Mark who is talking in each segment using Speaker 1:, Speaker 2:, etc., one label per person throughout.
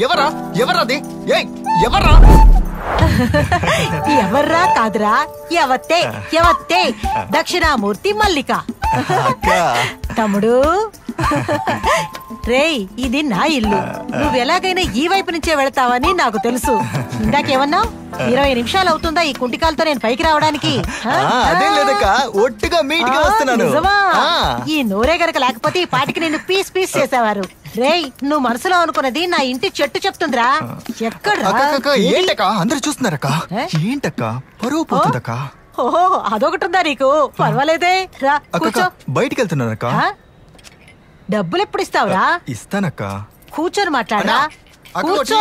Speaker 1: ఎవరా ఎవరాది ఎవరా
Speaker 2: ఎవర్రా కాదురా ఎవత్తే ఎవత్తే దక్షిణామూర్తి మల్లిక తమ్ముడు రేయ్ ఇది నా ఇల్లు నువ్వెలాగైనా ఈ వైపు నుంచే వెళతావని నాకు తెలుసు ఇందాకేమన్నావు 20 నిమిషాలు అవుతుందా ఈ కుంటికాలతో నేను పైకి రావడానికి ఈ నోరే గనక లేకపోతే ఈ పాటికి నిన్ను పీస్ పీస్ చేసేవారు రేయ్ నువ్వు మనసులో అనుకున్నది నా ఇంటి చెట్టు చెప్తుందిరా
Speaker 1: ఎక్కడ్రా అందరూ చూస్తున్నారక్క ఏంటక్క పరువు పోతుందక్క
Speaker 2: ఓహో అదొకటి ఉందా నీకు పర్వాలేదే రా కూర్చో
Speaker 1: బయటికి వెళ్తున్నారక్క
Speaker 2: డబ్బులు ఎప్పుడు ఇస్తావురా
Speaker 1: ఇస్తానక్క
Speaker 2: కూర్చొని మాట్లాడరా కూర్చో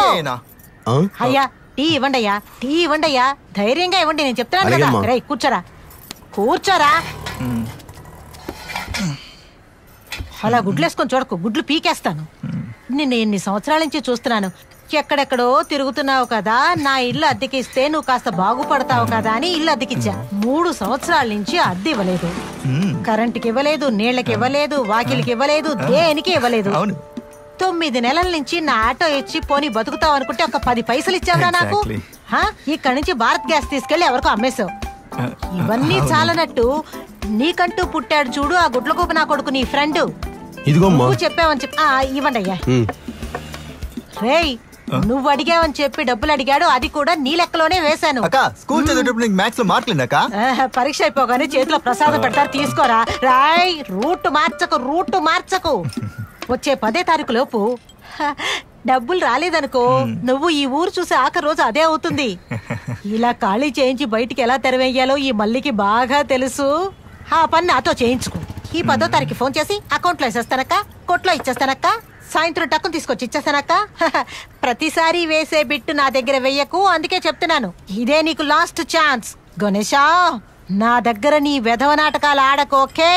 Speaker 2: అయ్యా టీ ఇవ్వండయ్యా టీ ఇవ్వండయ్యా ధైర్యంగా ఇవ్వండి నేను చెప్తున్నాను కదా రే కూర్చోరా కూర్చోరా అలా గుడ్లు వేసుకొని చూడకు గుడ్లు పీకేస్తాను నిన్ను ఎన్ని సంవత్సరాల నుంచి చూస్తున్నాను ఎక్కడెక్కడో తిరుగుతున్నావు కదా నా ఇల్లు అద్దెకిస్తే నువ్వు కాస్త బాగుపడతావు కదా అని ఇల్లు అద్దెకిచ్చా 3 సంవత్సరాల నుంచి అద్దె ఇవ్వలేదు కరెంటుకి ఇవ్వలేదు నీళ్లకి ఇవ్వలేదు వాకిలికి ఇవ్వలేదు దేనికి ఇవ్వలేదు 9 నెలల నుంచి నా ఆటో ఇచ్చి పోనీ బతుకుతావు అనుకుంటే ఒక 10 పైసలు ఇచ్చావురా నాకు ఇక్కడి నుంచి భారత్ గ్యాస్ తీసుకెళ్లి ఎవరికో అమ్మేశావు ఇవన్నీ చాలనట్టు నీకంటూ పుట్టాడు చూడు ఆ గుడ్లగూబ నా కొడుకు నీ ఫ్రెండ్ నువ్వు చెప్పావని చెప్పి ఇవ్వండి అయ్యా రేయ్ నువ్వు అడిగావని చెప్పి డబ్బులు అడిగాడు అది కూడా నీ లెక్కలోనే వేశాను పరీక్ష అయిపోగానే చేతిలో ప్రసాదం పెడతారు తీసుకోరా రాయ్ రూట్ మార్చకు వచ్చే 10వ తారీఖు లోపు డబ్బులు రాలేదనుకో నువ్వు ఈ ఊరు చూసే ఆఖరి రోజు అదే అవుతుంది ఇలా ఖాళీ చేయించి బయటికి ఎలా తెరవేయాలో ఈ మల్లికి బాగా తెలుసు ఆ పని నాతో చేయించుకో ఈ 10వ తారీఖు ఫోన్ చేసి అకౌంట్లో వేసేస్తానక్క కొట్లో ఇచ్చేస్తానక్క సాయంత్రం టక్కును తీసుకొచ్చి ఇచ్చేస్తానక్క ప్రతిసారి వేసే బిట్టు నా దగ్గర వెయ్యకు అందుకే చెప్తున్నాను ఇదే నీకు లాస్ట్ ఛాన్స్ గణేశా నా దగ్గర నీ వెధవ నాటకాలు ఆడకోకే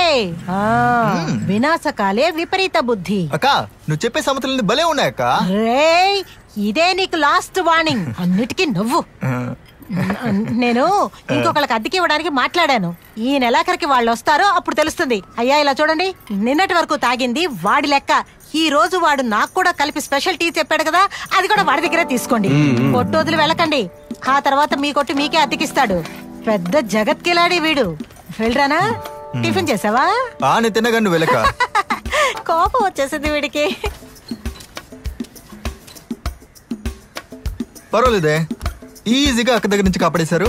Speaker 2: వినాశకాలే విపరీత బుద్ధి
Speaker 1: అక్క నువ్వు చెప్పే సమతలు భలే ఉన్నాయక్క
Speaker 2: రేయ్ ఇదే నీకు లాస్ట్ వార్నింగ్ అన్నిటికీ నువ్వు నేను ఇంకొకళ్ళకి అద్దెకి ఇవ్వడానికి మాట్లాడాను ఈ నెలాఖరికి వాళ్ళు వస్తారో అప్పుడు తెలుస్తుంది అయ్యా ఇలా చూడండి నిన్నటి వరకు తాగింది వాడి లెక్క ఈ రోజు వాడు నాకు కూడా కలిపి స్పెషల్ టీ చెప్పాడు కదా అది కూడా వాడి దగ్గరే తీసుకోండి కొట్టు వదిలి వెళ్ళకండి ఆ తర్వాత మీ కొట్టు మీకే అద్దెకిస్తాడు పెద్ద జగత్కిలాడి వీడు వెళ్ళరానా టిఫిన్ చేసావా
Speaker 1: తినగండు వెళ్ళక
Speaker 2: కోపం వచ్చేసింది వీడికి
Speaker 1: పర్వాలేదే ఈజీగా అక్క దగ్గర నుంచి కాపాడేశారు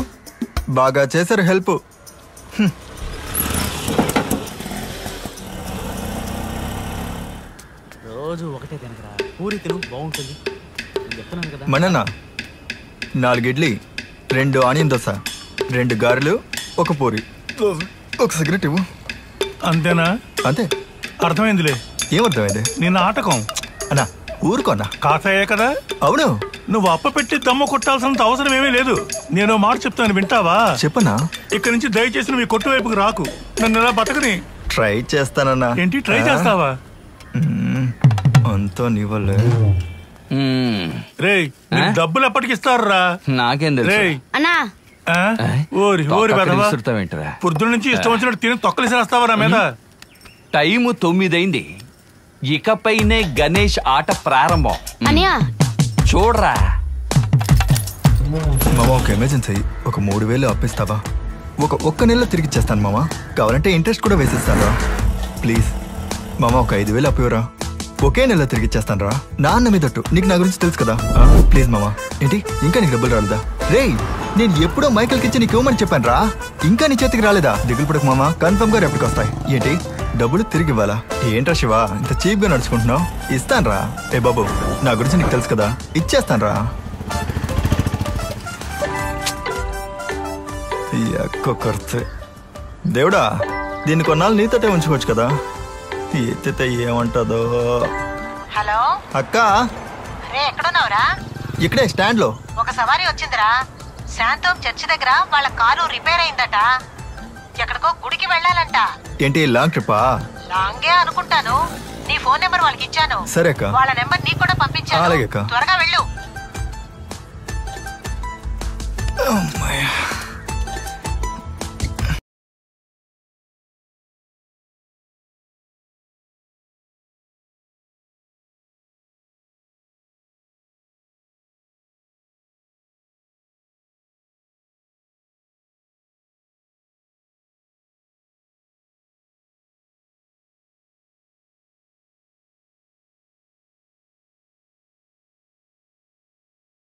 Speaker 1: బాగా చేశారు హెల్ప్
Speaker 3: రోజు ఒకటే తినకరా పూరి తిను బాగుంటుంది
Speaker 1: మనన్నా 4 ఇడ్లీ 2 ఆనియన్ దోశ 2 గారెలు 1 పూరి 1 సిగరెట్ ఇవ్వు
Speaker 4: అంతేనా
Speaker 1: అంతే
Speaker 4: అర్థమైందిలే
Speaker 1: ఏమర్థమైంది
Speaker 4: నిన్న ఆటకం
Speaker 1: అన్నా ఊరుకోన్నా
Speaker 4: కాసాయే కదా
Speaker 1: అవును
Speaker 4: నువ్వు అప్ప పెట్టి దమ్ము కొట్టాల్సినంత అవసరం ఏమీ లేదు నేను మాట చెప్తాను వింటావా
Speaker 1: చెప్పనా
Speaker 4: ఇక్కడి నుంచి దయచేసి నువ్వు కొట్టు వైపుకి రాకు నన్ను ఇలా బతకని
Speaker 1: ట్రై చేస్తానన్నా
Speaker 4: ఏంటి ట్రై చేస్తావా
Speaker 1: అంతా నీ వల్లే
Speaker 4: రేయ్ డబ్బులు ఎప్పటికి ఇస్తారా
Speaker 5: నాకేం తెలుసు
Speaker 4: పొద్దున్న నుంచి ఇష్టం వచ్చినట్టు తిని తొక్కలేసేస్తావా నా మీద
Speaker 5: టైము 9 అయింది ఇకపైనే గణేష్ ఆట ప్రారంభం చూడరా
Speaker 1: మామ ఒక ఎమర్జెన్సీ ఒక 3000 అప్పిస్తావా ఒక్క నెలలో తిరిగి ఇచ్చేస్తాను మామ కావాలంటే ఇంట్రెస్ట్ కూడా వేసేస్తాను ప్లీజ్ మామ ఒక 5000 అప్పివరా ఒకే నెలలో తిరిగి ఇచ్చేస్తాను రా నాన్న మీదట్టు నీకు నా గురించి తెలుసు కదా ప్లీజ్ మామ ఏంటి ఇంకా నీకు డబ్బులు రాలేదా రేయ్ నేను ఎప్పుడో మైకల్కి ఇచ్చి నీకు ఇవ్వమని చెప్పాను రా ఇంకా నీ చేతికి రాలేదా దిగులు పడకు మామ కన్ఫర్మ్ గా రేపటికి వస్తాయి ఏంటి డబ్బులు తిరిగి ఇవ్వాలా ఏంట్రా శివ ఇంత చీప్ గా నడుచుకుంటున్నావు ఇస్తాను రా ఏ బాబు నా గురించి నీకు తెలుసు కదా ఇచ్చేస్తాను రా ఖర్చు దేవుడా దీన్ని కొన్నాళ్ళు నీతోటే ఉంచుకోవచ్చు కదా ఎత్తితే ఏమంటదో
Speaker 2: హలో
Speaker 1: అక్క
Speaker 2: ఎక్కడున్నావురా
Speaker 1: ఇక్కడే స్టాండ్ లో
Speaker 2: ఒక సవారీ వచ్చిందిరా శాంతం చర్చి దగ్గర వాళ్ళ కారు రిపేర్ అయిందట ఎక్కడికో గుడికి వెళ్ళాలంట
Speaker 1: ఏంటి లాంగ్ ట్రిప్పా
Speaker 2: లాంగే అనుకుంటాను నీ ఫోన్ నెంబర్ వాళ్ళకి ఇచ్చాను
Speaker 1: సరే అక్క
Speaker 2: వాళ్ళ నెంబర్ నీకు కూడా పంపించాను త్వరగా వెళ్ళు
Speaker 1: అమ్మయ్య